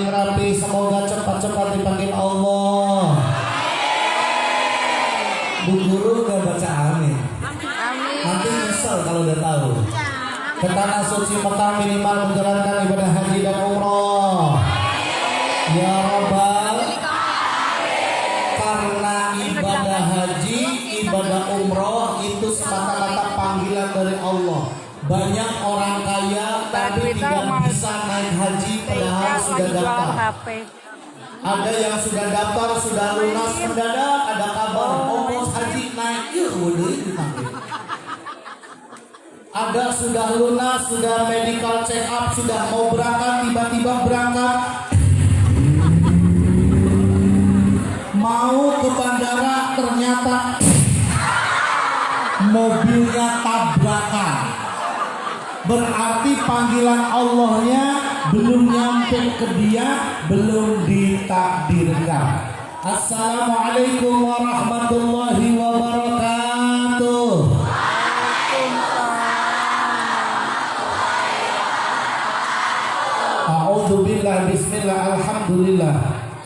Rapi, semoga cepat-cepat dipanggil Allah. Bu guru gak baca amin. Nanti nyesel kalau udah tahu. Ke tanah suci Mekah minimal menjalankan ibadah haji dan umroh. Ya Rabbal, karena ibadah haji, ibadah umroh itu semata-mata panggilan dari Allah. Banyak orang kaya tapi tidak bisa naik haji padahal sudah daftar. Ada yang sudah daftar, sudah lunas, mendadak ada kabar ongkos haji naik, ada sudah lunas, sudah medical check up, sudah mau berangkat, tiba-tiba berangkat, mau ke bandara ternyata mobilnya tabrakan. Berarti panggilan Allahnya belum nyampe ke dia, belum ditakdirkan. Assalamualaikum warahmatullahi wabarakatuh. A'udzubillah, bismillah, alhamdulillah.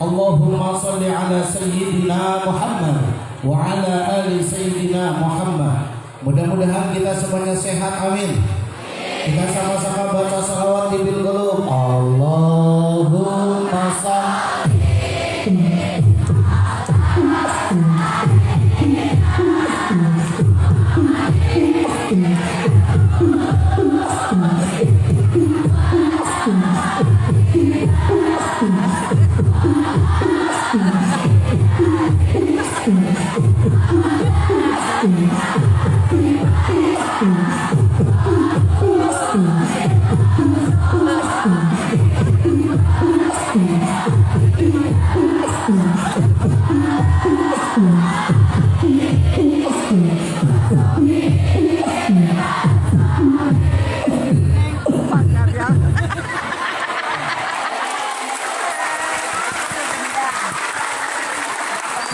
Allahumma sholli ala sayyidina Muhammad wa ala ali sayyidina Muhammad. Mudah-mudahan kita semuanya sehat, amin. Kita sama-sama baca salawat di bil qulub. Allahumma sholli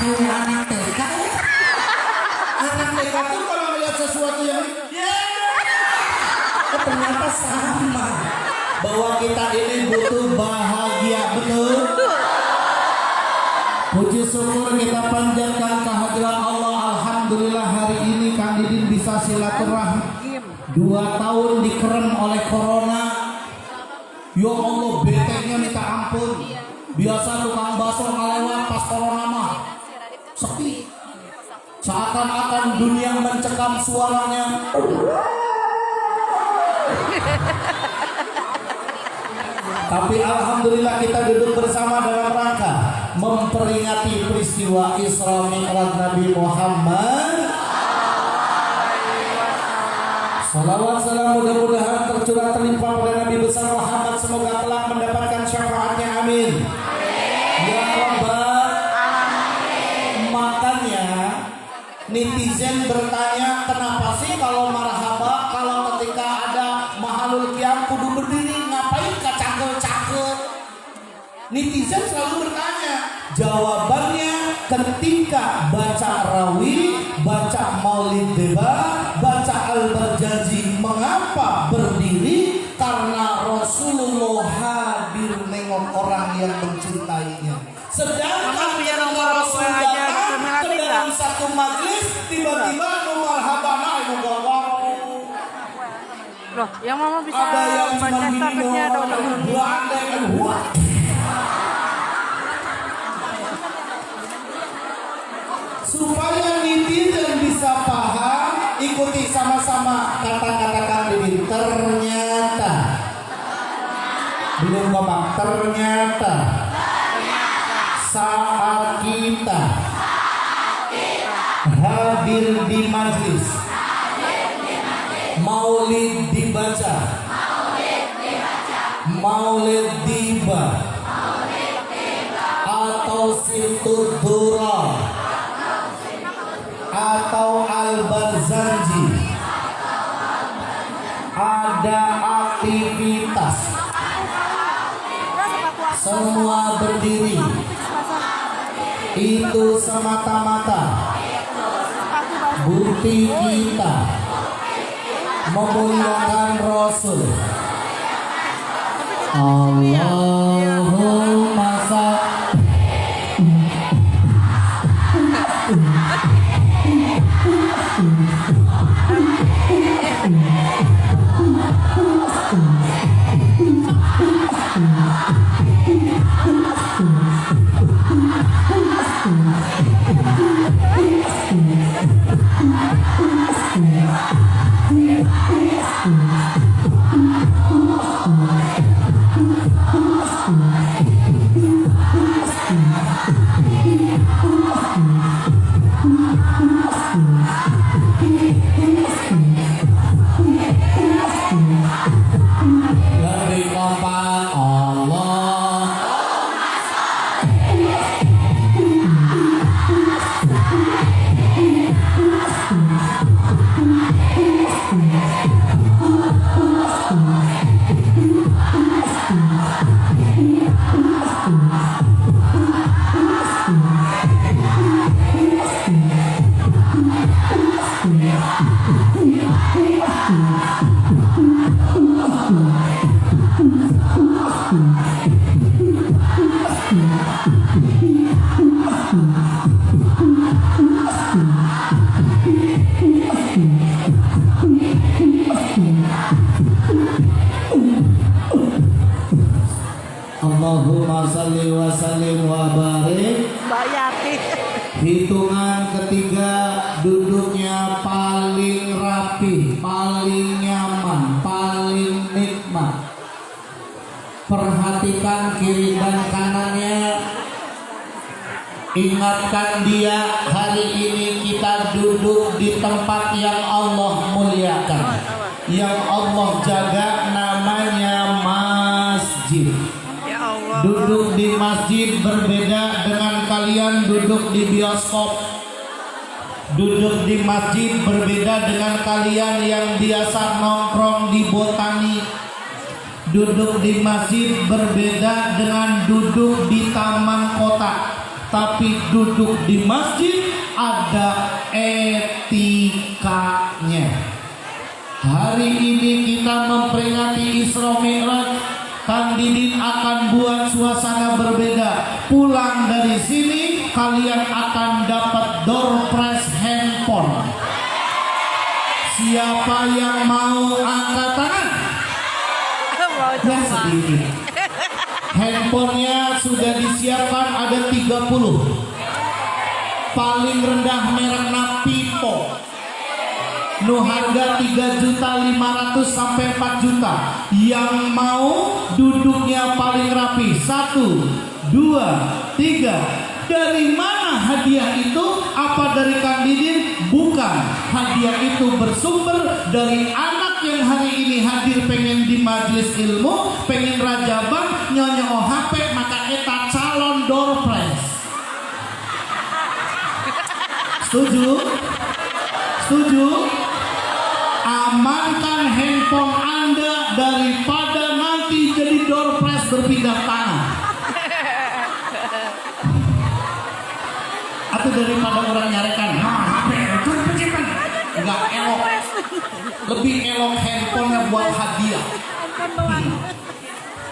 kayak anak TK ya. Anak TK tuh kalau melihat sesuatu yang ternyata sama, bahwa kita ini butuh bahagia, betul. Puji syukur kita panjatkan kehadiran Allah. Alhamdulillah hari ini Kang Didin bisa silaturahmi. 2 tahun dikerem oleh corona. Ya Allah, beteknya minta ampun. Biasa tukang bakso ngelewat pas corona mah sepi, seakan-akan dunia mencekam suaranya. Tapi alhamdulillah kita duduk bersama dalam rangka memperingati peristiwa Isra Mi'raj Nabi Muhammad. Salawat salam mudah-mudahan tercurah terlimpah pada Nabi besar Muhammad, semoga telah mendapatkan syafaatnya, amin. Ya Rabbal. Makanya netizen bertanya, kenapa sih kalau marhaba, kalau ketika ada mahalul qiyam kudu berdiri, ngapain kacangkel-cangkel? Netizen selalu bertanya. Jawabannya, ketika baca rawi, baca maulid debat, baca al-barjazi, mengapa berdiri? Karena Rasulullah hadir nengok orang yang mencintainya. Sedangkan Rasul datang ke dalam satu majlis, tiba-tiba marhabana ibu bapak. Loh, yang mama bisa ada yang baca statusnya atau supaya netizen bisa paham, ikuti sama-sama kata-kata Kang Didin. Ternyata belum ngomong, ternyata saat kita hadir di majlis, maulid dibaca, maulid tiba, atau situdura, atau al-barzanji, ada aktivitas, semua berdiri. Itu semata-mata bukti kita memuliakan Rasul. Allahumma Lebih kompak Allah. Allahumma salli wa sallim wa barik. Mbak Yati. Hitungan ketiga, duduknya paling rapi, paling nyaman, paling nikmat. Perhatikan kiri dan kanannya. Ingatkan dia, hari ini kita duduk di tempat yang Allah muliakan, yang Allah jaga, namanya masjid. Ya Allah. Duduk di masjid berbeda dengan kalian duduk di bioskop. Duduk di masjid berbeda dengan kalian yang biasa nongkrong di botani. Duduk di masjid berbeda dengan duduk di taman kota. Tapi duduk di masjid ada etikanya. Hari ini kita memperingati Isra Mi'raj. Kang Didin akan buat suasana berbeda. Pulang dari sini kalian akan dapat door prize handphone. Siapa yang mau angkat tangan? Mau Ya coba. sedikit. Handphonenya sudah disiapkan ada 30. Paling rendah mereknya Pipo. Nu harga 3.500.000 sampai 4 juta. Yang mau duduknya paling rapi. 1, 2, 3. Dari mana hadiah itu? Apa dari Kang Didin? Bukan. Hadiah itu bersumber dari anak yang hari ini hadir pengen di majelis ilmu, pengen rajabang, nyonya HP, maka eta calon door prize. Setuju? Setuju? Amankan handphone Anda daripada nanti jadi door prize berpindah tangan. Atau daripada orang nyarekan, HP itu pencipan. Enggak elok. Lebih elok handphonenya buat hadiah.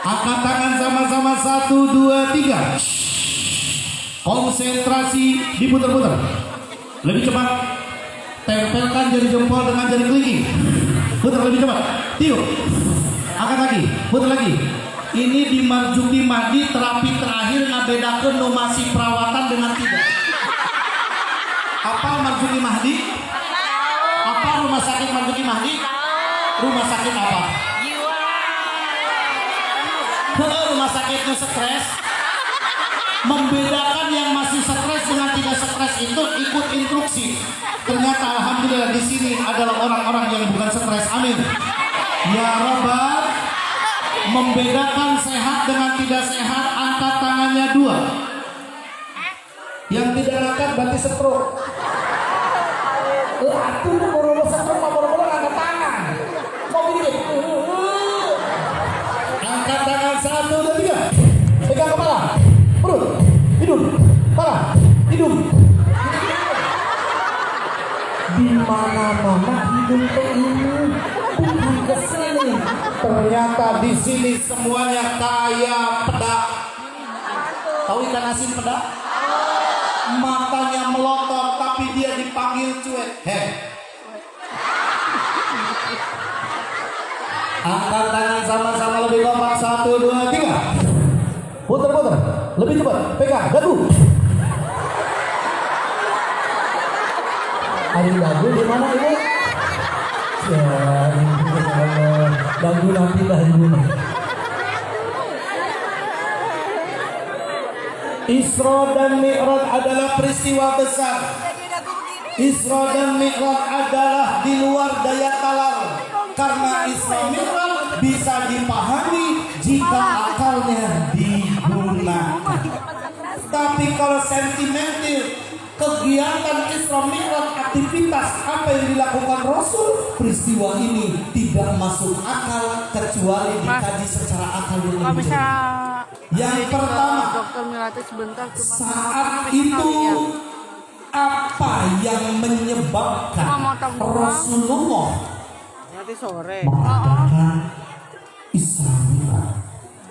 Angkat tangan sama-sama 1, 2, 3. Konsentrasi, diputar-putar. Lebih cepat. Tempelkan jari jempol dengan jari kelingking. Putar lebih cepat. Tiup. Angkat lagi. Putar lagi. Ini di Marzuki Mahdi terapi terakhir ngabedakeun nu masih perawatan dengan tidak. Apa Marzuki Mahdi? Apa rumah sakit Marzuki Mahdi? Rumah sakit apa? Rumah sakit nu stres. Membedakan yang masih stres dengan tidak stres itu ikut instruksi. Ternyata alhamdulillah di sini adalah orang-orang yang bukan stres. Amin. Ya Rabbal. Membedakan sehat dengan tidak sehat, angkat tangannya 2. Yang tidak angkat berarti stroke. Aku udah baru stroke, baru angkat tangan. Kok gini? Angkat tangan 1, 2, 3. Pegang kepala, perut, hidung, kepala, hidung. Di mana-mana hidung ini bukan ke sini. Ternyata di sini semuanya kaya pedak. Tahu ikan asin pedak? Matanya melotot tapi dia dipanggil cuek. Heh. Angkat tangan sama-sama lebih kompak. 1, 2, 3. lebih cepat. Pegang, dagu. Ada dagu di mana ini? Ya, dagu nanti dagu. Isra dan Mi'raj adalah peristiwa besar. Isra dan Mi'raj adalah di luar daya talar. Karena Isra Mi'raj bisa dipahami jika akalnya digunakan. Tapi kalau sentimental, kegiatan Isra Mi'raj, aktivitas apa yang dilakukan Rasul, peristiwa ini tidak masuk akal kecuali dikaji secara akal yang lebih jauh. Yang pertama, saat itu apa yang menyebabkan Rasulullah mengadakan Isra Mi'raj?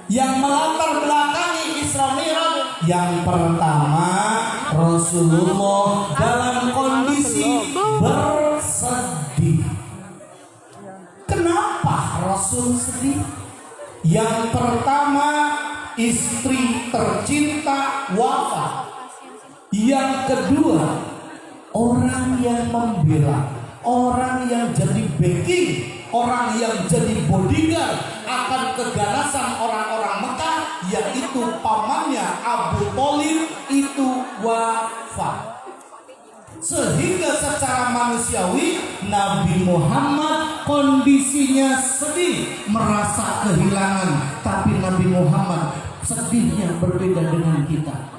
Yang melatar belakangi Isra Mi'raj, yang pertama, Rasulullah dalam kondisi bersedih. Kenapa Rasul sedih? Yang pertama, istri tercinta wafat. Yang kedua, orang yang membela, orang yang jadi backing, orang yang jadi bodyguard akan keganasan orang-orang Mekah, yaitu pamannya Abu Thalib itu wafat. Sehingga secara manusiawi Nabi Muhammad kondisinya sedih, merasa kehilangan. Tapi Nabi Muhammad sedihnya berbeda dengan kita.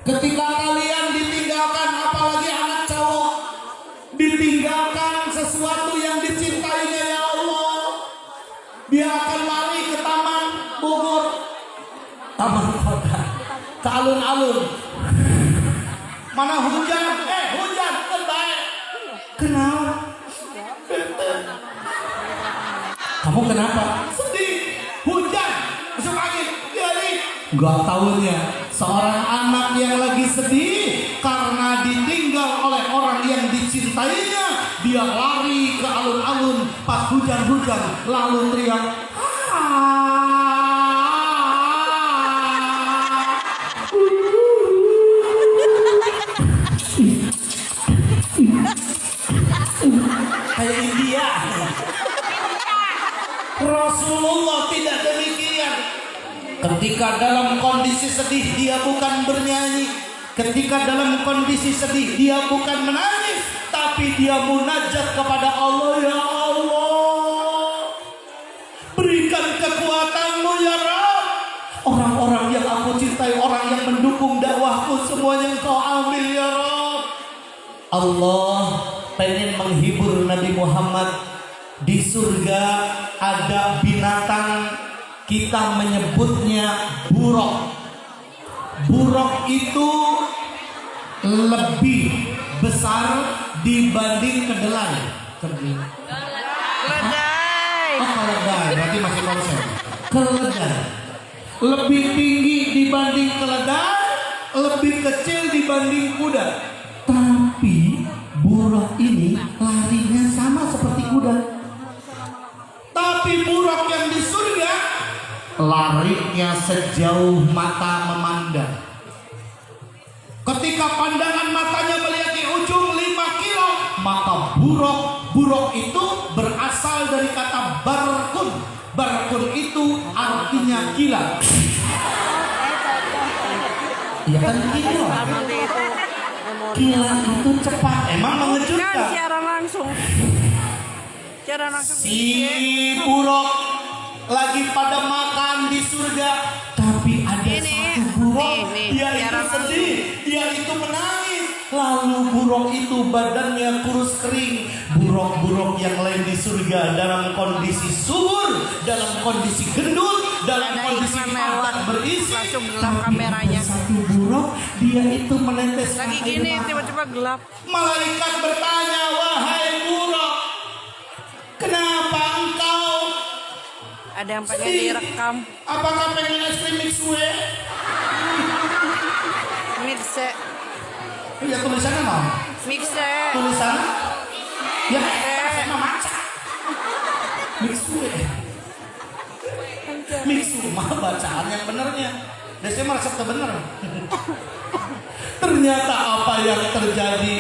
Ketika kalian ditinggalkan, apalagi anak cowok, ditinggalkan sesuatu yang dicintainya, ya Allah, dia akan lari ke taman Bogor, taman kota, ke alun-alun. Mana hujan? Hujan kan baik. Kenapa? Kamu kenapa? Sedih. Hujan. Masuk angin. Jadi gak tahunya seorang anak yang lagi sedih karena ditinggal oleh orang yang dicintainya, dia lari ke alun-alun pas hujan-hujan lalu teriak, kayak India. Rasulullah tidak demikian. Ketika dalam kondisi sedih, dia bukan bernyanyi. Ketika dalam kondisi sedih, dia bukan menangis, tapi dia munajat kepada Allah. Ya Allah, berikan kekuatanmu ya Rabb. Orang-orang yang aku cintai, orang yang mendukung dakwahku, semuanya Engkau ambil ya Rabb. Allah pengen menghibur Nabi Muhammad. Di surga ada binatang, kita menyebutnya buruk. Buruk itu lebih besar dibanding kedelai. Keledai. Oh, keledai, berarti masih konsep. Keledai lebih tinggi dibanding keledai, lebih kecil dibanding kuda. Tapi buruk ini larinya sama seperti kuda. Tapi buruk yang di surga larinya sejauh mata memandang. Ketika pandangan matanya melihat di ujung 5 kilo, maka buruk itu berasal dari kata barkun. Barkun itu artinya kilat. Ya kan kilat. Kilat itu cepat, emang mengejutkan. Secara langsung Si buruk lagi pada makan di surga, tapi ada satu buruk, dia itu sedih, dia itu menangis. Lalu buruk itu badannya kurus kering. Buruk-buruk yang lain di surga dalam kondisi subur, dalam kondisi gendut, dalam kondisi padat berisi. Tapi ada satu buruk, dia itu menetes lagi gini, tiba-tiba gelap. Malaikat bertanya, wahai buruk, kenapa engkau ada yang pengen direkam? Apakah pengen es krim mixue? Mixe. Ya tulisannya mau? Mixe. Tulisannya? Ya saya mau maca. Mixue. Mixue mah bacaan yang benernya. Saya merasa benar. Ternyata apa yang terjadi?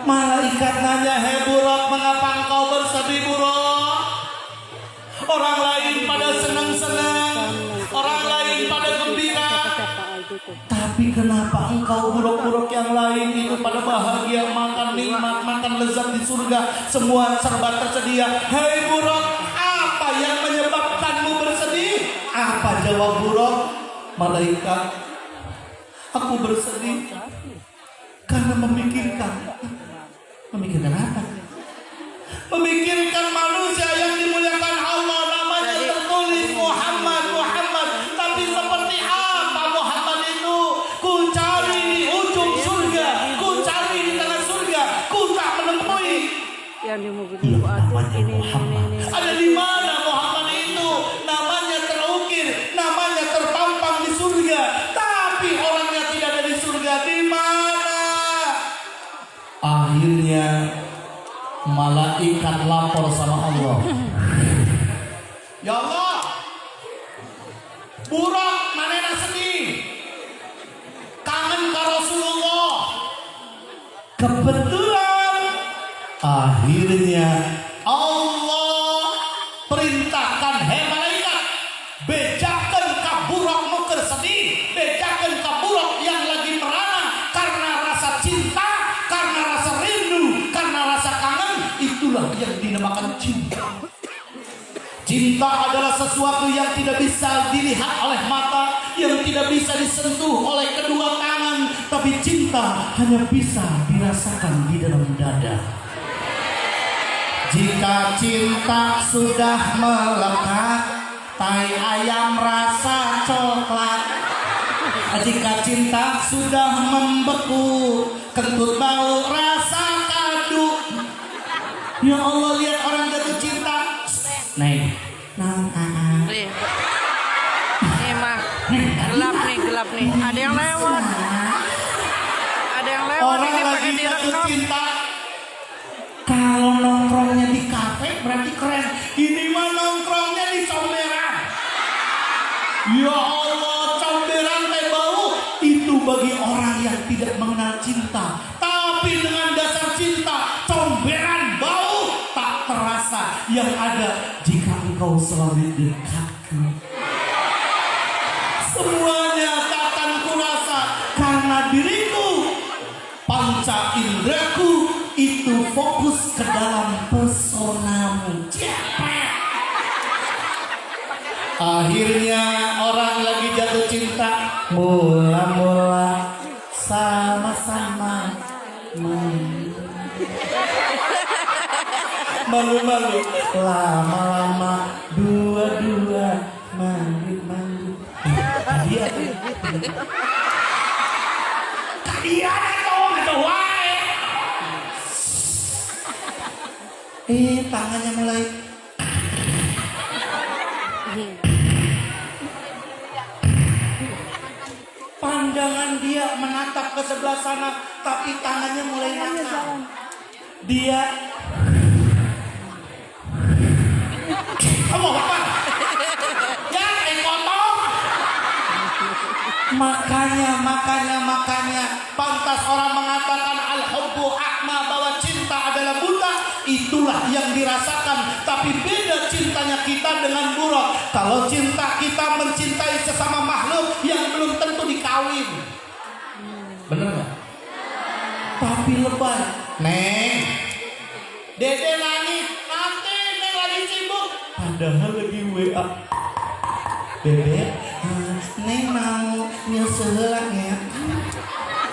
Malaikat nanya, "Hei Buruk, mengapa engkau bersedih Buruk? Orang lain pada senang-senang, orang lain pada gembira. Tapi kenapa engkau Buruk-buruk yang lain itu pada bahagia, makan nikmat, makan lezat di surga, semua serba tersedia. Hei Buruk, apa yang menyebabkanmu bersedih?" Apa jawab Buruk? "Malaikat, aku bersedih karena memikirkan apa? Memikirkan manusia yang dimuliakan Allah, namanya tertulis Muhammad. Tapi seperti apa Muhammad itu? Ku cari di ujung surga, ku cari di tengah surga, ku tak menemui." Yang dimugini ini. Ada di mana Muhammad itu? Namanya terukir, namanya terpampang di surga, tapi orangnya tidak ada di surga. Di mana? Akhirnya malaikat lapor sama Allah. "Ya Allah, Buruk manena sedih, kangen ke Rasulullah." Kebetulan akhirnya Allah perintahkan, "Hei malaikat, bejakan ka Buruk nuker sedih, bejakan ka Buruk yang lagi merana karena rasa cinta, karena rasa rindu, karena rasa kangen." Itulah yang dinamakan cinta. Cinta adalah sesuatu yang tidak bisa dilihat oleh mata, yang tidak bisa disentuh oleh kedua tangan, tapi cinta hanya bisa dirasakan di dalam dada. Jika cinta sudah melekat, tai ayam rasa coklat. Jika cinta sudah membeku, kentut bau rasa kadu. Ya Allah, lihat orang jatuh cinta. Nih, Nih mah gelap nih. Ada yang lewat. Orang Ini lagi pakai jatuh direkam. cinta. Kalau nongkrongnya di kafe berarti keren. Ini mah nongkrongnya di comberan. Ya Allah, comberan teh bau. Itu bagi orang yang tidak mengenal cinta. Tapi dengan dasar cinta, comberan bau tak terasa. Yang ada jika engkau selalu dekatku, semuanya takkan kurasa karena diriku, panca indraku itu fokus ke dalam pesonamu. Akhirnya orang lagi jatuh cinta, mula-mula sama-sama malu-malu, lama-lama dua-dua manggil-manggil. Kalian itu wae. Tangannya mulai. Pandangan dia menatap ke sebelah sana, tapi tangannya mulai nakal. Dia, kamu apa? Ya, potong. Makanya pantas orang mengatakan al-hubbu a'ma, bahwa cinta adalah buta. Itulah yang dirasakan. Tapi beda cintanya kita dengan Buruk. Kalau cinta kita mencintai sesama makhluk yang belum tentu dikawin. Bener gak? Tapi lebay. Neng, Dede nangis, nanti Neng lagi sibuk. Padahal lagi WA. Dede, Neng mau nyusul ya.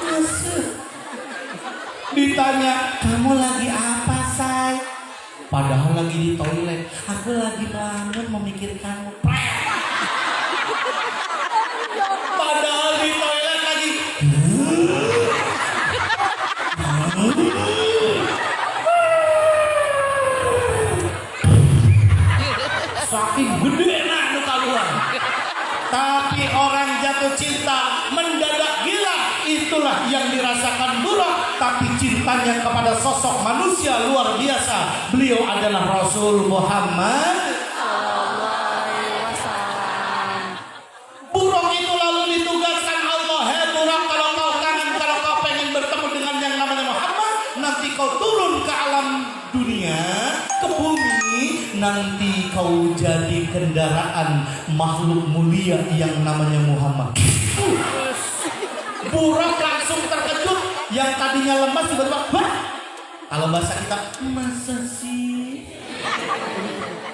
Nyusul. Ditanya, kamu lagi apa, Say? Padahal lagi di toilet. Aku lagi bangun memikirkanmu. Padahal di toilet lagi. Saking gede nah nu kaluan. Tapi orang jatuh cinta mendadak gila, itulah yang dirasakan Buruk. Tapi cintanya kepada sosok manusia luar biasa. Beliau adalah Rasul Muhammad. Buruk itu lalu nanti kau jadi kendaraan makhluk mulia yang namanya Muhammad. Buruk langsung terkejut, yang tadinya lemas tiba-tiba, wah. Kalau bahasa kita, masa sih?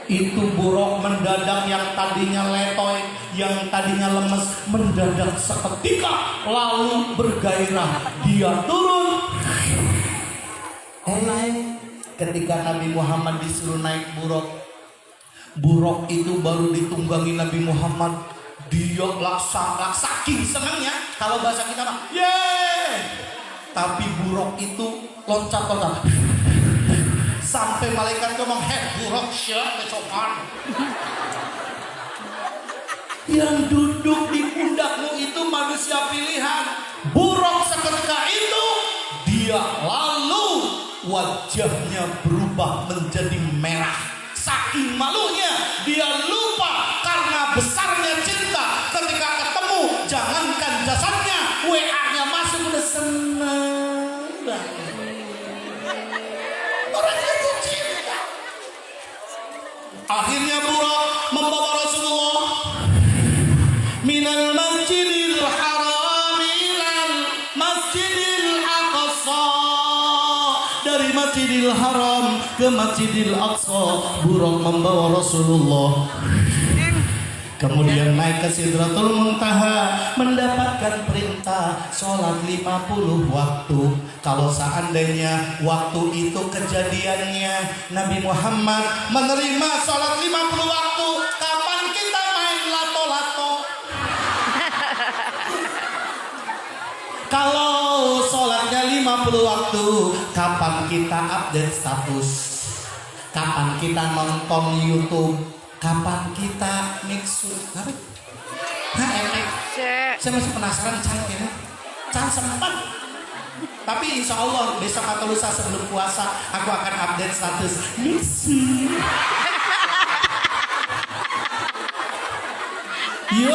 Itu buruk mendadak, yang tadinya letoy, yang tadinya lemes, mendadak seketika lalu bergairah. Dia turun. Ketika Nabi Muhammad disuruh naik buruk itu baru ditunggangi Nabi Muhammad. Dia laksana saking senangnya, kalau bahasa kita mah, yeay. Tapi buruk itu loncat-loncat sampai malaikat ngomong, buruk siapa sopan. Yang duduk di pundakmu itu manusia pilihan. Buruk seketika itu dia lalu wajahnya berubah menjadi merah. Saking malunya dia lupa karena besarnya cinta. Ketika ketemu, jangankan jasadnya, WA-nya masuk udah senang banget. Orang itu cinta. Akhirnya Buruk membawa Rasulullah minal masjidil haram ilal masjidil aqsa. Dari Masjidil Haram ke Masjidil Aqsa, Buruk membawa Rasulullah. Kemudian naik ke Sidratul Muntaha, mendapatkan perintah sholat 50 waktu. Kalau seandainya waktu itu kejadiannya Nabi Muhammad menerima sholat 50 waktu, kapan kita main lato-lato? Kalau sholatnya 50 waktu, kapan kita update status? Kapan kita nonton YouTube? Kapan kita mixu? Saya masih penasaran canggih, can sempat. Tapi insya Allah besok atau lusa sebelum puasa aku akan update status mixu. Yo.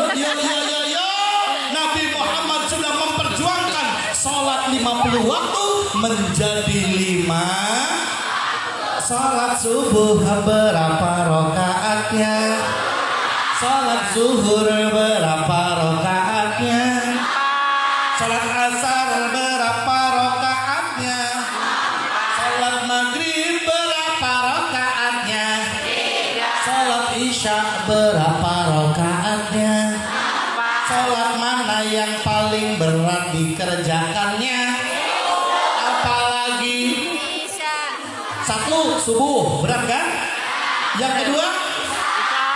Nabi Muhammad sudah memperjuangkan sholat 50 waktu menjadi 5. Sholat subuh berapa rakaatnya? Sholat zuhur berapa rakaatnya? Sholat asar berapa rakaatnya? Sholat maghrib berapa rakaatnya? Sholat isya berapa rakaatnya? Sholat mana yang paling berat dikerjakannya? Apalagi satu, subuh, berat kan? Yang kedua,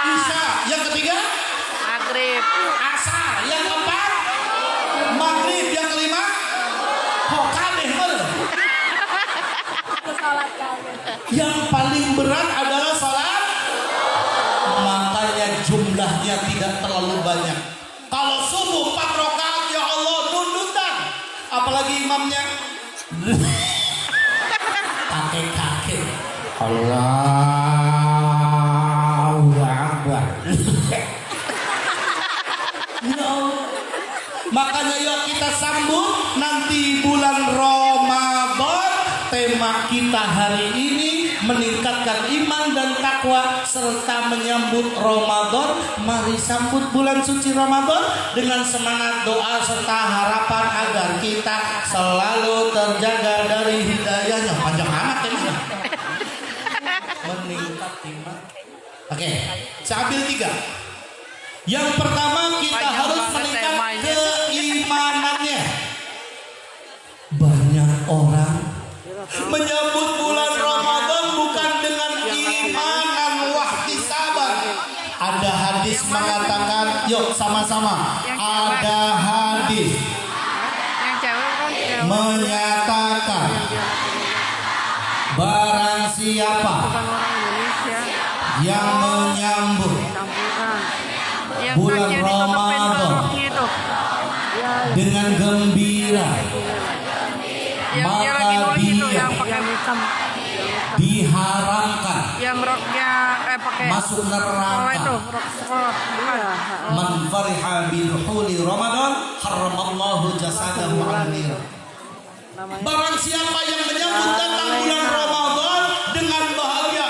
isya. Yang ketiga, maghrib. asar. Yang keempat, maghrib. Yang kelima, kabeh. Yang paling berat adalah sholat. Makanya jumlahnya tidak terlalu banyak. Kalau subuh 4 rakaat, ya Allah, nundutan. Apalagi imamnya kakek-kakek. Allahu Akbar. Makanya yuk kita sambut nanti bulan Ramadan. Tema kita hari ini meningkatkan iman dan takwa serta menyambut Ramadan. Mari sambut bulan suci Ramadan dengan semangat doa serta harapan agar kita selalu terjaga dari hidayahnya. Panjang amat ya. Meningkat iman. Oke, saya ambil 3. Yang pertama kita Panjang harus banget meningkat temanya. keimanannya. Banyak orang menyambut bulan Ramadan bukan dengan imanan wahtisaban. Ada hadis mengatakan, yuk sama-sama. Ada hadis Yang cewek kan cewek. menyatakan barang siapa Bukan orang Indonesia. yang menyambut Campuran. Yang bulan kaki ditutupin Ramadan perutnya itu. dengan gembira, Yang dia maka lagi nulis itu dia yang pakai hitam. diharamkan Yang pakai masuk sekolah itu, neraka. rok sekolah. Bukan. Man fariha bil huli Ramadan haramallahu jasadahu 'anil nar. Barang siapa yang menyambut datang bulan Ramadan dengan bahagia,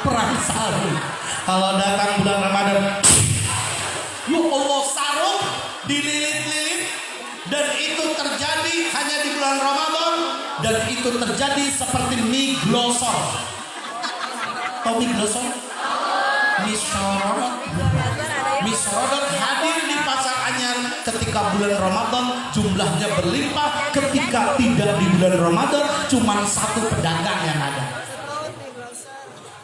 perang sarung. Kalau datang bulan Ramadan, ya Allah, sarung dililit-lilit, dan itu terjadi hanya di bulan Ramadan, dan itu terjadi seperti mie glosor. Tahu mie glosor? Mie sorot. Mie sorot hadir di pasar anyar ketika bulan Ramadan, jumlahnya berlimpah. Ketika tidak di bulan Ramadan, cuma satu pedagang yang ada.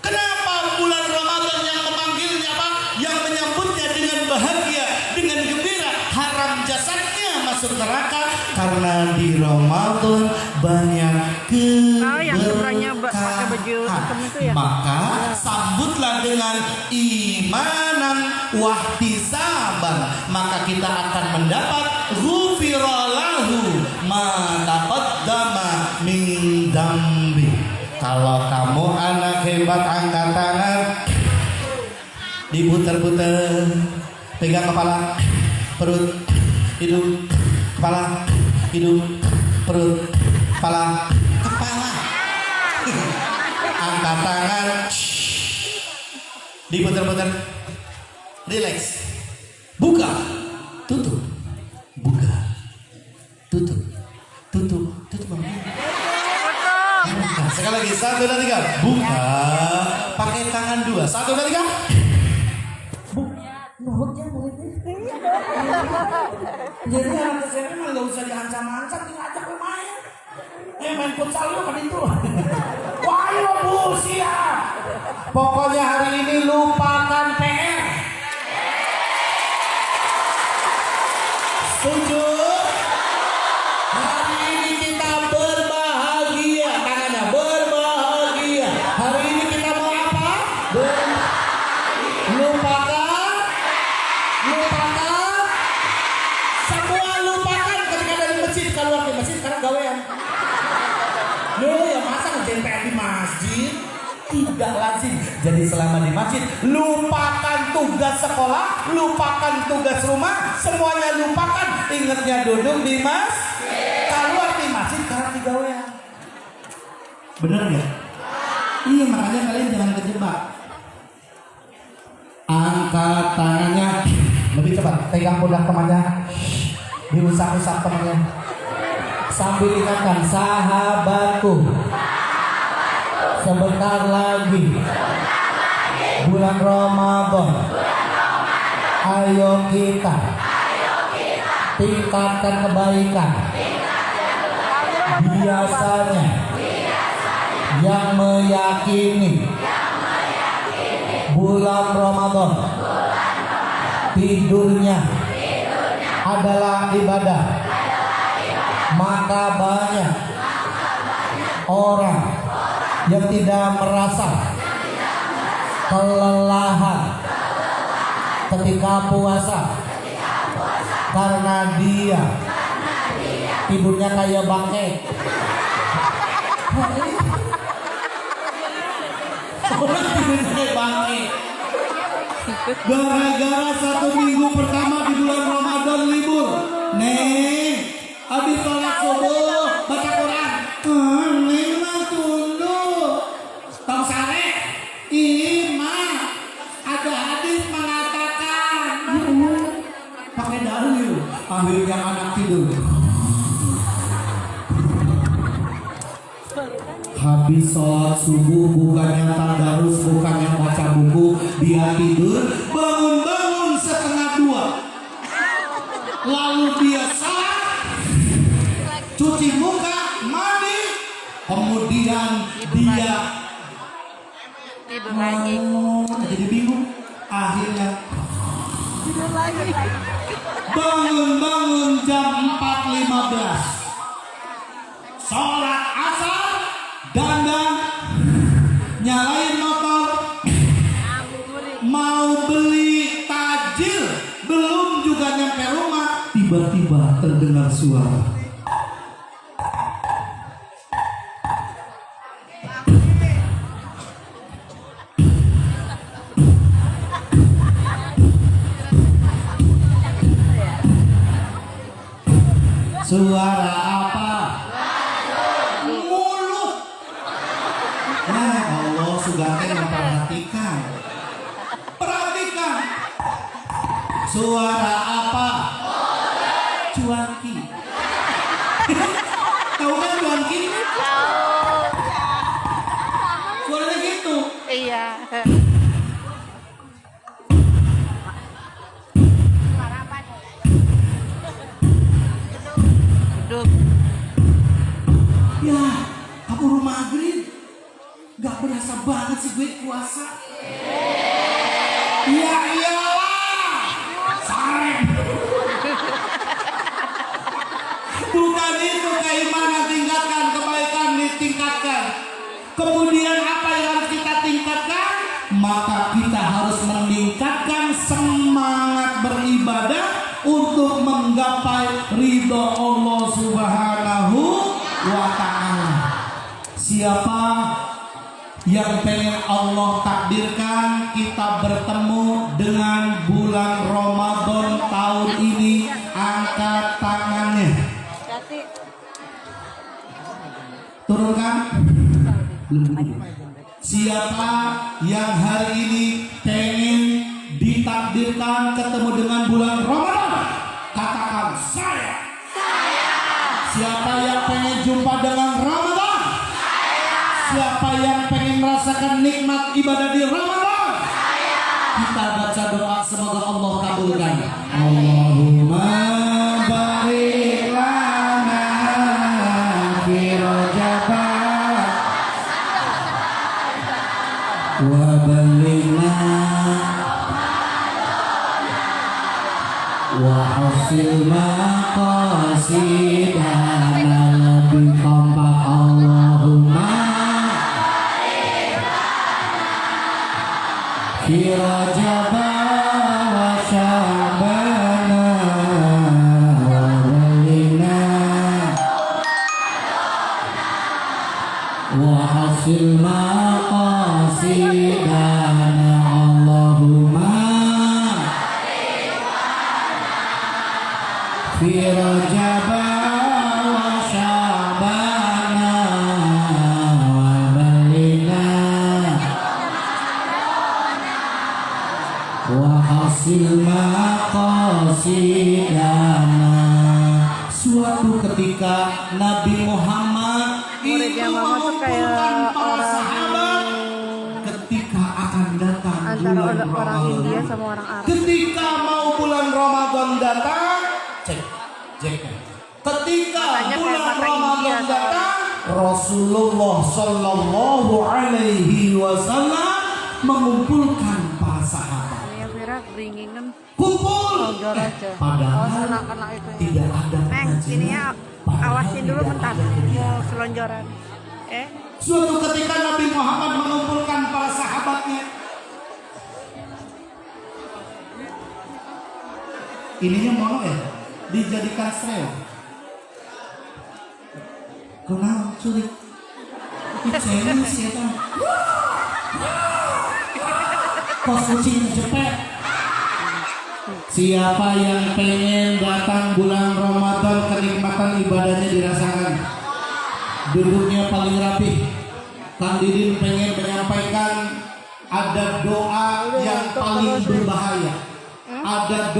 Kenapa bulan Ramadan yang memanggilnya, Pak, yang menyambutnya dengan bahagia, dengan gembira, haram jasadnya masuk neraka? Karena di Ramadan banyak yang sukanya pakai baju hitam itu ya. Maka sambutlah dengan imanan wahtisaban, maka kita akan mendapat ghufiralahu ma taqaddama min dzambi. Kalau kamu anak hebat, angkat tangan, diputer-puter, pegang kepala, perut, hidung, kepala, hidung, perut, kepala, kepala. Angkat tangan, diputer-puter, relax, buka, tutup, buka, tutup, tutup, tutup. Sekali lagi, 1, 2, 3, buka, pakai tangan 2, 1, 2, 3. Jadi anak SMP mah nggak usah diancam-ancam, diajak main. Main futsal yuk kan itu. Wah, ayo Bu, siap. Pokoknya hari ini lupakan PR. Setuju? Hari ini kita berbahagia. Tangannya berbahagia. Hari ini kita mau apa? Lupakan. Semua lupakan ketika dari masjid. Keluar di masjid karena gawean. Loh, ya masa ngerjain PR di masjid? Tidak lazim. Jadi selama di masjid, lupakan tugas sekolah, lupakan tugas rumah, semuanya lupakan. Ingatnya duduk di masjid. Keluar di masjid karena di gawean. Bener nggak? Iya, makanya kalian jangan kejebak. Angkat tangannya lebih cepat, pegang pundak temannya, diusap-usap temannya, sambil ingatkan, sahabatku, sebentar lagi bulan Ramadan, ayo kita tingkatkan kebaikan. Biasanya yang meyakini bulan Ramadan tidurnya adalah ibadah, maka banyak orang yang tidak merasa kelelahan ketika puasa karena dia tidurnya kayak bangke. Orang tidurnya kayak bangke gara-gara 1 minggu pertama di bulan Ramadan libur. Neng, habis sholat subuh baca Quran. Neng mah tunduk. Tong sare, ima ada hadis mengatakan. Pakai dalil. Akhirnya anak tidur. Habis sholat subuh, bukannya tadarus, bukannya baca buku, dia tidur. Bangun-bangun 1:30. Lalu dia salat, cuci muka, mandi, kemudian dia Tidur lagi. jadi bingung. Akhirnya Tidur lagi. bangun jam 4:15, sholat asar, dandan, nyalain motor, mau beli takjil, belum juga nyampe rumah, tiba-tiba terdengar suara. Suara apa? Mulut. Nah, Allah Sugante memperhatikan Suara apa? Cuanki. Tahu kan cuanki? Suaranya gitu. Iya. Duduk. Ya, keburu maghrib. Gak berasa banget sih gue puasa. Ya iyalah. Sarem. Bukan itu keimanan tingkatkan, kebaikan ditingkatkan. Kemudian apa yang harus kita tingkatkan? Maka kita harus meningkatkan semangat beribadah untuk menggapai ridho Allah Subhanahu wa ta'ala. Siapa yang pengen Allah takdirkan kita bertemu dengan bulan Ramadan tahun ini, angkat tangannya. Turunkan. Siapa yang hari ini pengen ditakdirkan ketemu dengan bulan Ramadan? Katakan saya. Siapa yang pengen jumpa dengan Ramadan? Siapa yang pengen merasakan nikmat ibadah di Ramadan? Kita baca doa, semoga Allah kabulkan. Allahumma barik lana fi Rajab wa ballighna wa hasil maqasidana lebih kompak. Allahumma fi Rajab wa Sya'ban wa ballighna wa hasil maqasidana. Allahumma fi Rajab wa Sya'ban wa ballighna wa hasil maqasidana. Suatu ketika Nabi Muhammad Muridnya Mama tuh kayak para orang sahabat ketika akan datang antara bulan orang Ramadan. India sama orang Arab. Ketika mau bulan Ramadan datang, cek. Ketika Makanya kayak bulan kata Ramadan India, datang, Rasulullah Shallallahu Alaihi Wasallam mengumpulkan para sahabat. Ini ya Vira beringingan Kumpul. longgar aja. Padahal senak-senak itu ya. tidak ada Neng, pengajian. sini ya awasin dulu bentar. Mau selonjoran. Suatu ketika Nabi Muhammad mengumpulkan para sahabatnya. Ininya mono ya, dijadikan stereo. Kenal culik. Ini siapa? Kos kucing cepet. Siapa yang pengen datang bulan Ramadan, kenikmatan ibadahnya dirasakan, duduknya paling rapi. Kang Didin pengen menyampaikan ada doa yang paling berbahaya. Ada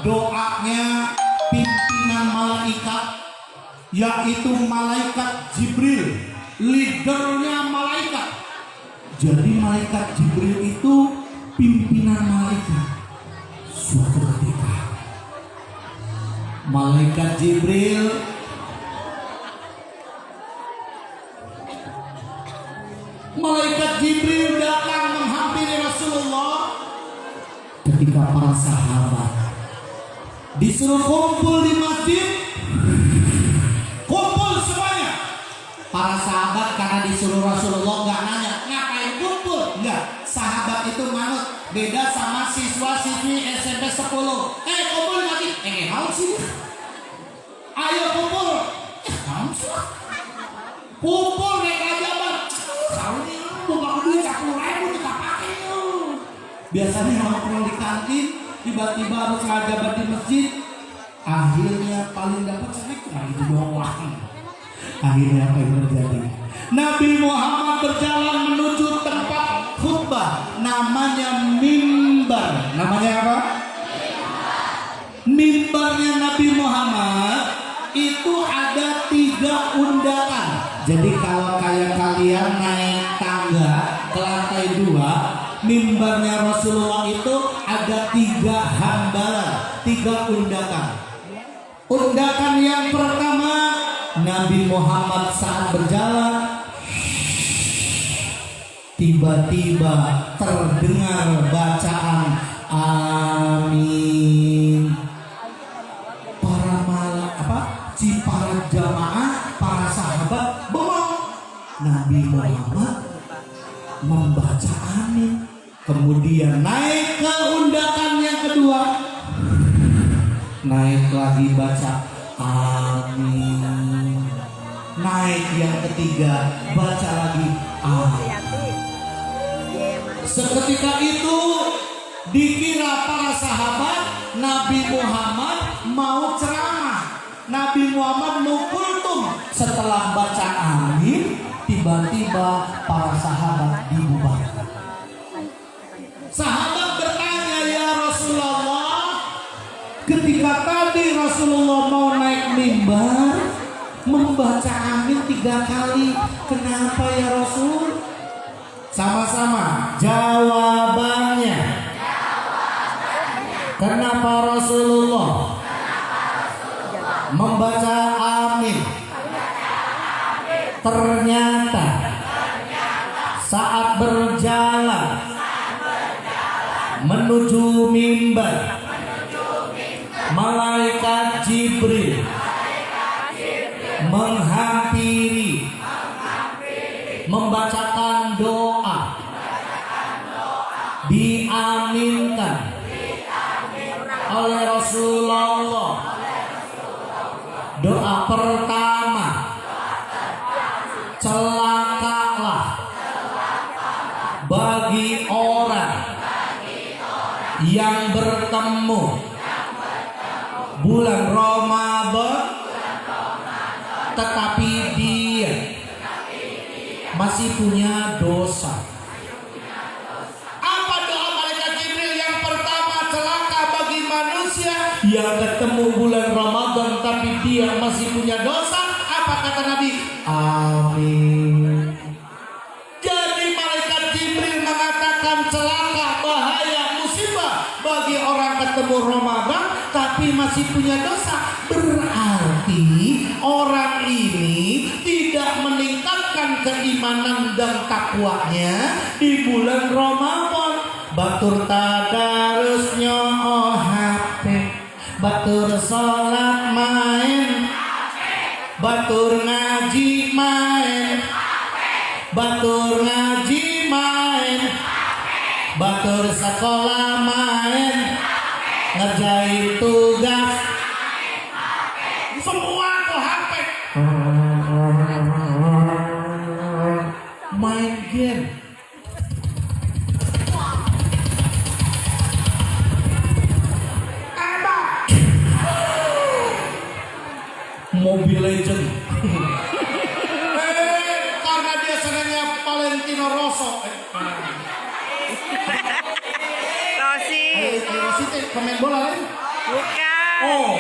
doanya pimpinan malaikat, yaitu malaikat Jibril, leadernya malaikat. Jadi malaikat Jibril itu pimpinan malaikat. Suatu ketika malaikat Jibril datang menghampiri Rasulullah. Ketika para sahabat disuruh kumpul di masjid, kumpul semuanya. Para sahabat karena disuruh Rasulullah nggak nanya ngapain kumpul, nggak. Sahabat itu manut, beda sama siswa-siswi SMP 10. Kumpul lagi, mau sih? Ayo kumpul. Mau sih? Kumpul naik aja bang. Tahu nih, buka duit 10.000 kita pakai yuk. Biasanya nongkrong di kantin, tiba-tiba harus ngajabat di masjid. Akhirnya paling dapat selek itu doang. Akhirnya apa yang terjadi? Nabi Muhammad berjalan menuju tempat khutbah, namanya mimbar. Namanya apa? lantai 2, mimbarnya Rasulullah itu ada 3 hambalan, 3 undakan. Undakan yang pertama, Nabi Muhammad saat berjalan, tiba-tiba terdengar bacaan amin. Para jamaah, para sahabat bengong. Nabi Muhammad membaca amin. Kemudian naik ke undakan yang kedua, naik lagi baca amin. Naik yang ketiga, baca lagi amin. Seketika itu dikira para sahabat Nabi Muhammad mau ceramah, Nabi Muhammad mau kultum. Setelah baca amin, tiba-tiba para sahabat dibubarkan. Sahabat bertanya, ya Rasulullah, ketika tadi Rasulullah mau naik mimbar, membaca amin 3 kali, kenapa ya Rasul? Sama-sama jawabannya. Kenapa Rasulullah membaca amin? Ternyata saat berjalan menuju mimbar, malaikat Jibril menghampiri, membacakan doa, diaminkan oleh Rasulullah. Doa pertama, celakalah bagi orang yang bertemu bulan Ramadan tetapi dia masih punya dosa. Apa doa malaikat Jibril yang pertama? Celaka bagi manusia yang ketemu bulan Ramadan tapi dia masih punya dosa. Apa kata Nabi? Amin. Jadi malaikat Jibril mengatakan celaka, bahaya, musibah bagi orang ketemu Ramadan tapi masih punya dosa. Berarti orang ini tidak meningkatkan keimanan dan takwanya di bulan Ramadan. Batur tadarusnya HP, batur sholat main, batur ngaji main, batur ngaji main, batur sekolah main, ngerjain tugas, semua ke HP, main game. Mobile Legend. Karena dia senangnya Valentino Rosso. Rossi. Rossi itu pemain bola kan? Bukan. Oh.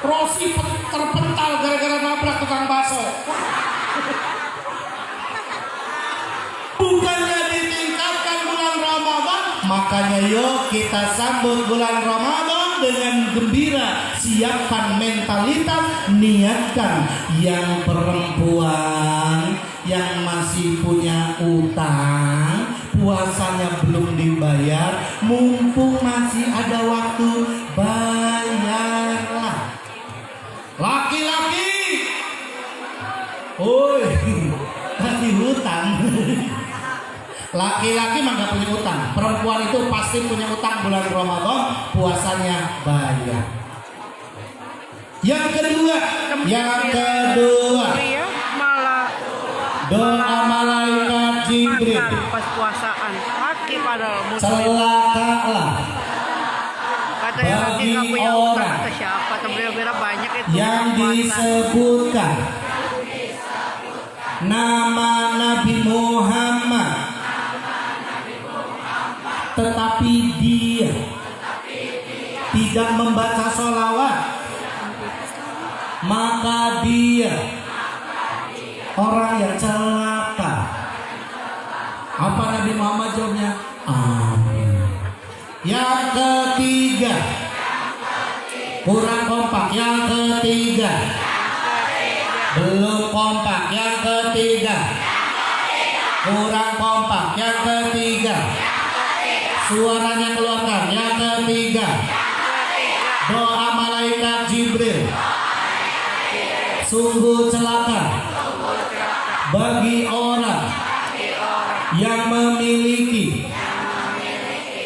Rossi terpental gara-gara nabrak tukang bakso. Bukannya ditingkatkan bulan Ramadan, makanya yuk kita sambut bulan Ramadan dengan gembira. Siapkan mentalitas, niatkan yang perempuan yang masih punya utang, puasanya belum dibayar, mumpung masih ada waktu, bayarlah. Laki-laki, oi, kasih hutang. Laki-laki mah gak punya utang, perempuan itu pasti punya utang bulan Ramadan, puasanya bayar. Yang kedua, Dia malah doa malaikat Jibril. makan pas puasaan. Laki padahal muslim. Celakalah Katanya nanti bagi nggak punya utang orang ke siapa? Beliau-beliau banyak itu. yang disebutkan nama Nabi Muhammad, tetapi dia tidak membaca sholawat, maka dia orang yang celaka. Apa Nabi Muhammad jawabnya? Amin. Yang ketiga, kurang kompak. Yang ketiga, belum kompak. Yang ketiga, kurang kompak. Yang ketiga, suaranya keluarkan. Yang ketiga, doa malaikat Jibril. Sungguh celaka bagi orang yang memiliki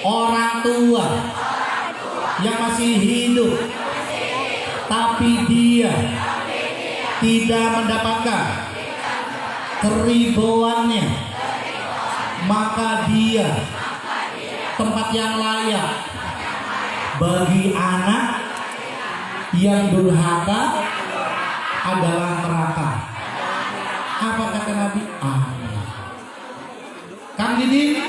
orang tua yang masih hidup, tapi dia tidak mendapatkan keribuannya, maka dia tempat yang layak bagi anak yang durhaka adalah neraka. Apa kata Nabi? Amin. Kang Didin,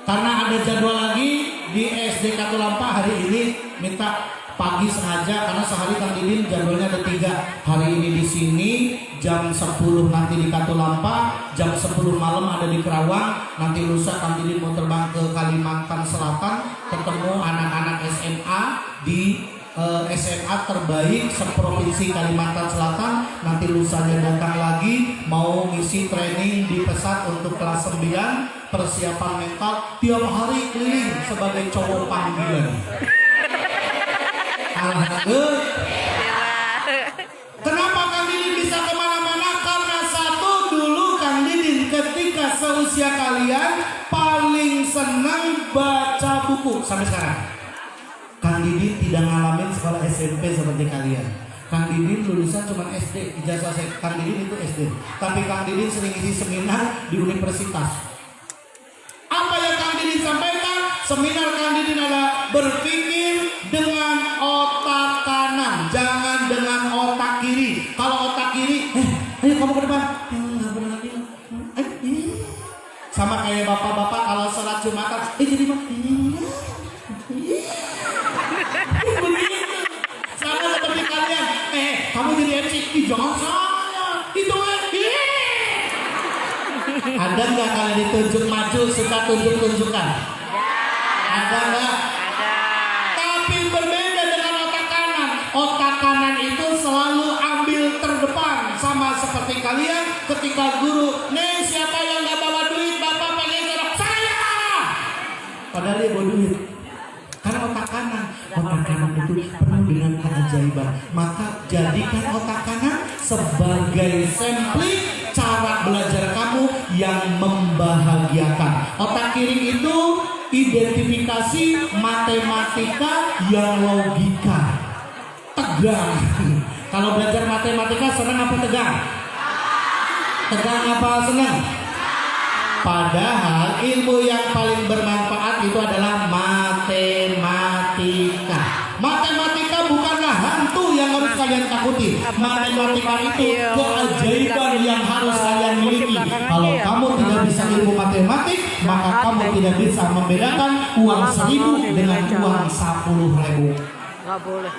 karena ada jadwal lagi di SD Katulampa hari ini, minta pagi sengaja karena sehari Kang Didin jadwalnya ada 3. Hari ini di sini jam 10 nanti di Katulampa, jam 10 malam ada di Kerawang. Nanti lusa Kang Didin mau terbang ke Kalimantan Selatan, ketemu anak-anak SMA di SMA terbaik seprovinsi Kalimantan Selatan. Nanti lusanya datang lagi mau ngisi training di Pesat untuk kelas 9, persiapan mental tiap hari keliling sebagai cowok panggilan. Alhamdulillah. Kenapa Kang Didin bisa kemana-mana? Karena satu, dulu Kang Didin ketika seusia kalian paling senang baca buku sampai sekarang. Kang Didin tidak ngalamin sekolah SMP seperti kalian. Kang Didin lulusan cuma SD, ijazah Kang Didin itu SD. Tapi Kang Didin sering isi seminar di universitas. Apa yang Kang Didin sampaikan? Seminar Kang Didin adalah berpikir dengan otak kanan, jangan dengan otak kiri. Kalau otak kiri, ayo kamu ke depan. Enggak benar lagi. Sama kayak bapak-bapak kalau sholat Jumatan, jadi mah. Sama seperti kalian. Kamu jadi MC, jangan salah. Itu ada nggak kalian ditunjuk maju suka tunjuk-tunjukkan? Ada nggak? Ada. Tapi berbeda dengan otak kanan. Otak kanan itu selalu ambil terdepan. Sama seperti kalian ketika guru, nih siapa yang nggak bawa duit, bapak pengen jorok saya. Padahal dia bawa duit. Karena otak kanan itu penuh dengan keajaiban. Maka jadikan otak kanan sebagai sampling cara belajar kamu yang membahagiakan. Otak kiri itu identifikasi matematika yang logika. Tegang. Kalau belajar matematika senang apa tegang? Tegang apa senang? Padahal ilmu yang paling bermanfaat itu adalah matematika. Matematika bukanlah hantu yang harus kalian takuti. Matematika itu keajaiban yang harus kalian miliki. Kalau kamu tidak bisa ilmu matematik, maka kamu tidak bisa membedakan uang 1.000 dengan uang 10.000. Nggak boleh.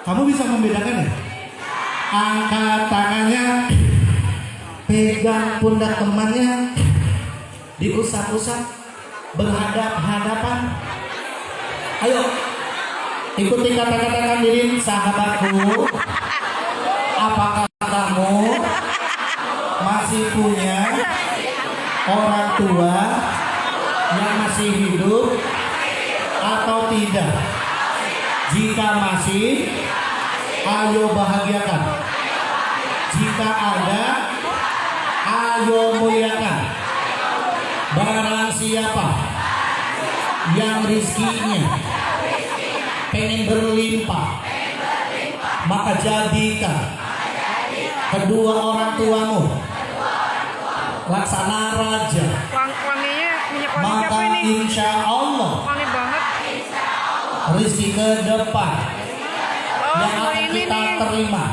Kamu bisa membedakan ya? Angkat tangannya, pegang pundak temannya, diusap-usap, berhadap-hadapan. Ayo, ikuti kata-kata Kang Didin. Sahabatku, apakah kamu masih punya orang tua yang masih hidup atau tidak? Jika masih, ayo bahagiakan. Jika ada, ayo muliakan. Barang siapa yang rizkinya pengen berlimpah, maka jadikan kedua orang tuamu laksana raja. Wanginya minyak wangi Maka siapa ini? insya Allah Wangi banget. rezeki ke depan Oh, yang Bu akan ini kita nih. terima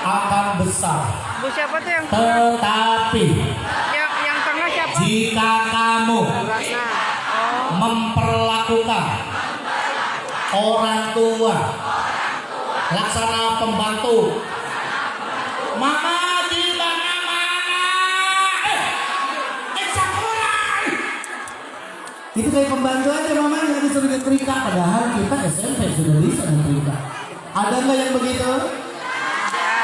akan besar. Bu siapa tuh yang Tetapi yang tengah siapa? jika kamu Nah, oh. memperlakukan orang tua. Laksana pembantu. Mama di mana? Sakurai. Itu kayak pembantu aja mama yang disuruh nyetrika. Padahal kita SMP sudah bisa nyetrika. Ada nggak yang begitu?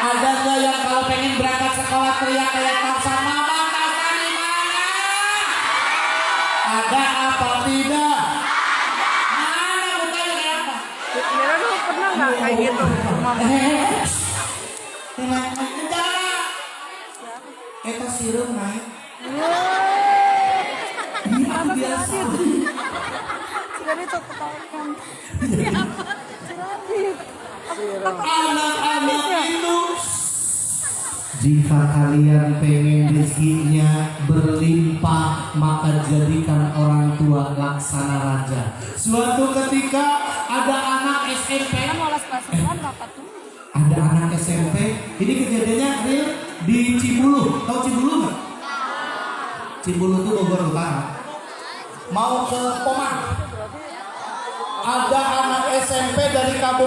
Ada nggak yang kalau pengen berangkat sekolah teriak kayak Tarsan, mama Tarsan di mana? Ada apa tidak? Mana mukanya kayak apa? Mira lu pernah nggak kayak gitu? Mama. Eta sirup naik. Apa Biasa. Sudah itu ketahuan. Anak-anak itu, jika kalian pengen rezekinya berlimpah, maka jadikan orang tua laksana raja. Suatu ketika ada anak SMP. Ada anak SMP. Ini kejadiannya real di Cibulu. Tahu Cibulu nggak? Cibulu itu Bogor Utara. Mau ke Pomang. Ada anak SMP dari kampung